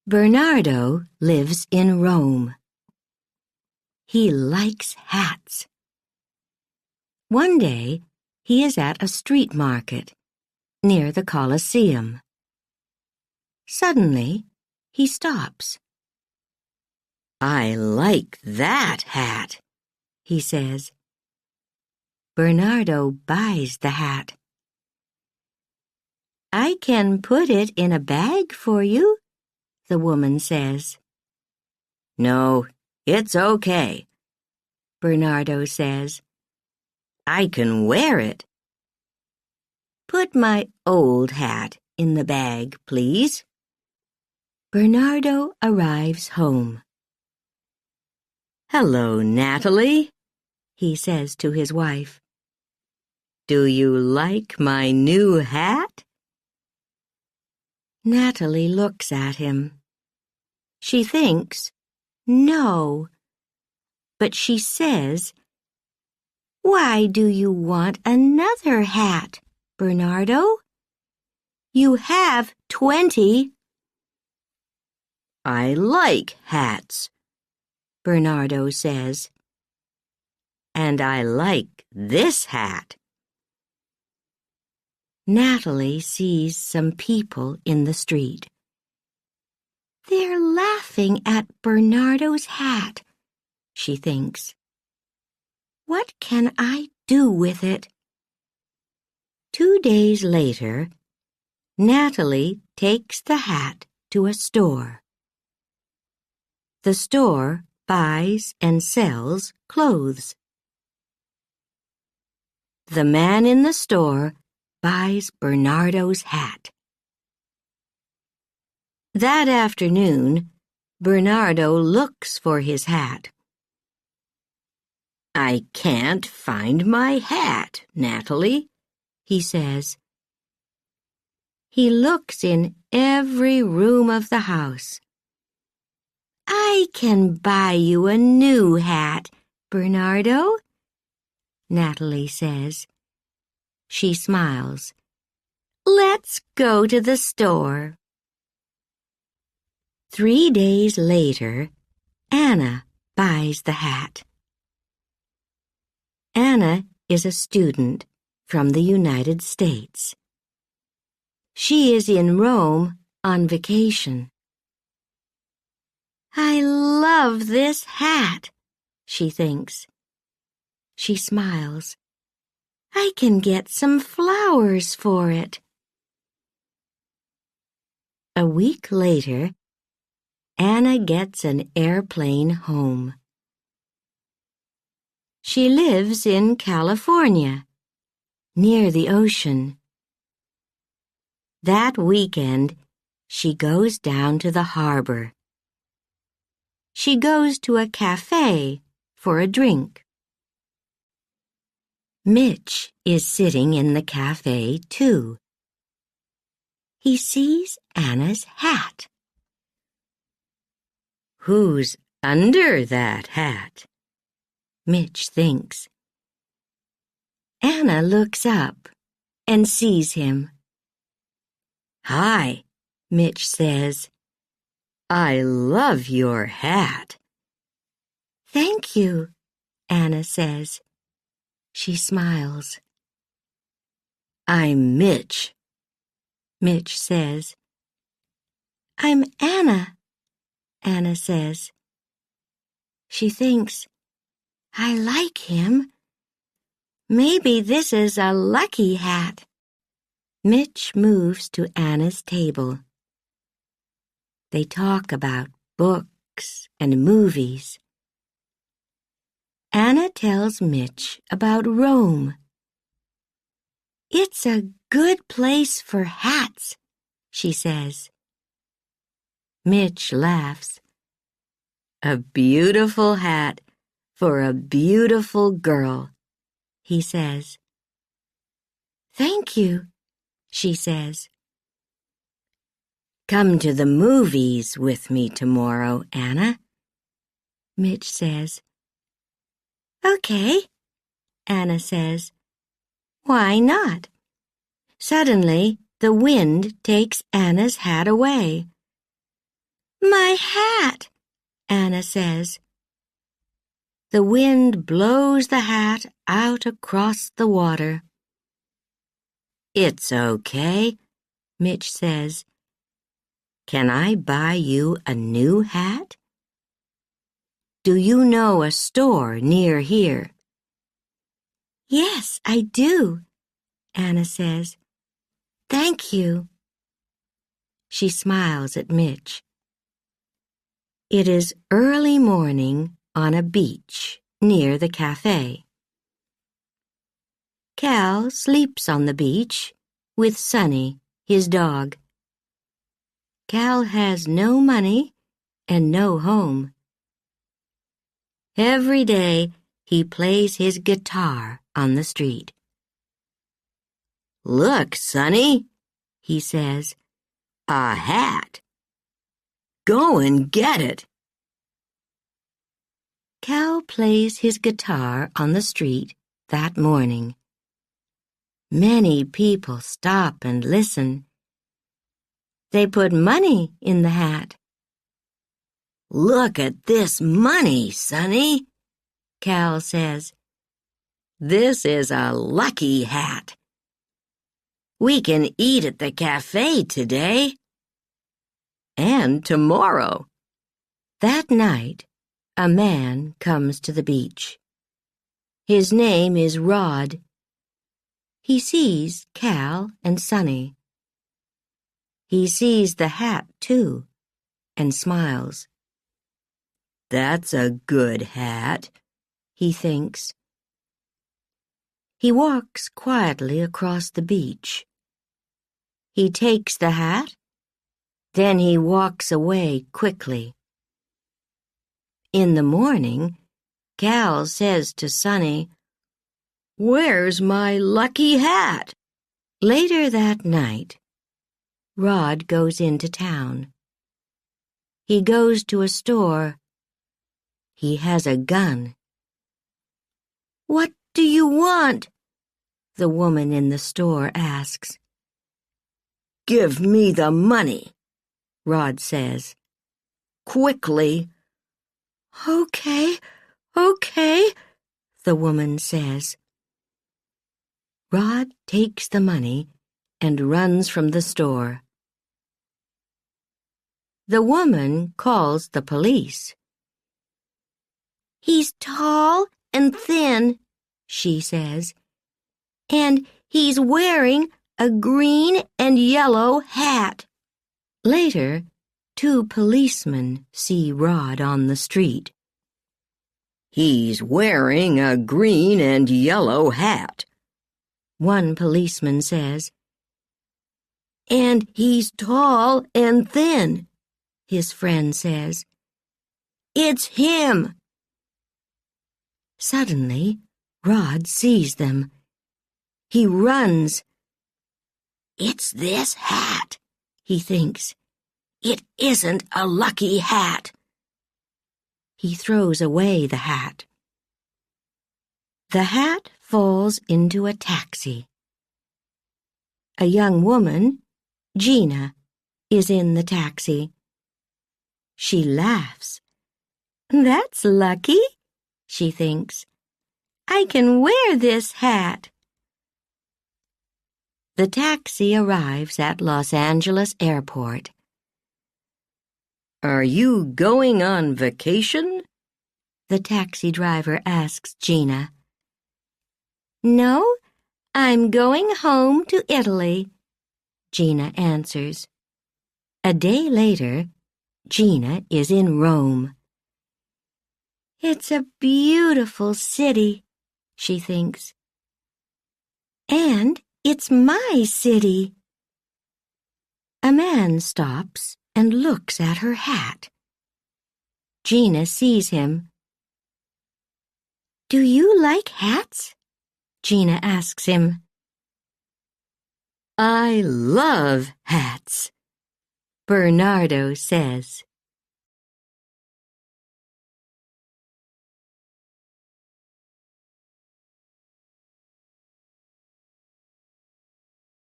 Bernardo lives in Rome. He likes hats. One day, he is at a street market near the Colosseum. Suddenly, he stops. "I like that hat," he says. Bernardo buys the hat. "I can put it in a bag for you," the woman says. "No, it's okay," Bernardo says. "I can wear it." "Put my old hat in the bag, please." Bernardo arrives home. "Hello, Natalie," he says to his wife. "Do you like my new hat?" Natalie looks at him. She thinks, no, but she says, "Why do you want another hat, Bernardo? You have 20. "I like hats," Bernardo says. "And I like this hat." Natalie sees some people in the street. They're laughing at Bernardo's hat, she thinks. What can I do with it? 2 days later, Natalie takes the hat to a store. The store buys and sells clothes. The man in the store buys Bernardo's hat. That afternoon, Bernardo looks for his hat. "I can't find my hat, Natalie," he says. He looks in every room of the house. "I can buy you a new hat, Bernardo," Natalie says. She smiles. "Let's go to the store." 3 days later, Anna buys the hat. Anna is a student from the United States. She is in Rome on vacation. "I love this hat," she thinks. She smiles. "I can get some flowers for it." A week later, Anna gets an airplane home. She lives in California, near the ocean. That weekend, she goes down to the harbor. She goes to a cafe for a drink. Mitch is sitting in the cafe, too. He sees Anna's hat. "Who's under that hat?" Mitch thinks. Anna looks up and sees him. "Hi," Mitch says. "I love your hat." "Thank you," Anna says. She smiles. "I'm Mitch," Mitch says. "I'm Anna," Anna says. She thinks, I like him. Maybe this is a lucky hat. Mitch moves to Anna's table. They talk about books and movies. Anna tells Mitch about Rome. "It's a good place for hats," she says. Mitch laughs. "A beautiful hat for a beautiful girl," he says. "Thank you," she says. "Come to the movies with me tomorrow, Anna," Mitch says. "Okay," Anna says. "Why not?" Suddenly, the wind takes Anna's hat away. My hat, Anna says. The wind blows the hat out across the water. It's okay, Mitch says. Can I buy you a new hat? Do you know a store near here? Yes, I do, Anna says. Thank you. She smiles at Mitch. It is early morning on a beach near the cafe. Cal sleeps on the beach with Sonny, his dog. Cal has no money and no home. Every day he plays his guitar on the street. Look, Sonny, he says, a hat. Go and get it. Cal plays his guitar on the street that morning. Many people stop and listen. They put money in the hat. Look at this money, Sonny, Cal says. This is a lucky hat. We can eat at the cafe today. And tomorrow. That night, a man comes to the beach. His name is Rod. He sees Cal and Sonny. He sees the hat, too, and smiles. That's a good hat, he thinks. He walks quietly across the beach. He takes the hat, then he walks away quickly. In the morning, Cal says to Sonny, "Where's my lucky hat?" Later that night, Rod goes into town. He goes to a store. He has a gun. "What do you want?" the woman in the store asks. "Give me the money," Rod says. "Quickly." Okay, the woman says. Rod takes the money and runs from the store. The woman calls the police. "He's tall and thin," she says, "and he's wearing a green and yellow hat." Later, 2 policemen see Rod on the street. "He's wearing a green and yellow hat," one policeman says. "And he's tall and thin," his friend says. "It's him." Suddenly, Rod sees them. He runs. "It's this hat," he thinks. "It isn't a lucky hat." He throws away the hat. The hat falls into a taxi. A young woman, Gina, is in the taxi. She laughs. "That's lucky," she thinks. "I can wear this hat." The taxi arrives at Los Angeles Airport. "Are you going on vacation?" the taxi driver asks Gina. "No, I'm going home to Italy," Gina answers. A day later, Gina is in Rome. "It's a beautiful city," she thinks. "And it's my city." A man stops and looks at her hat. Gina sees him. "Do you like hats?" Gina asks him. "I love hats," Bernardo says.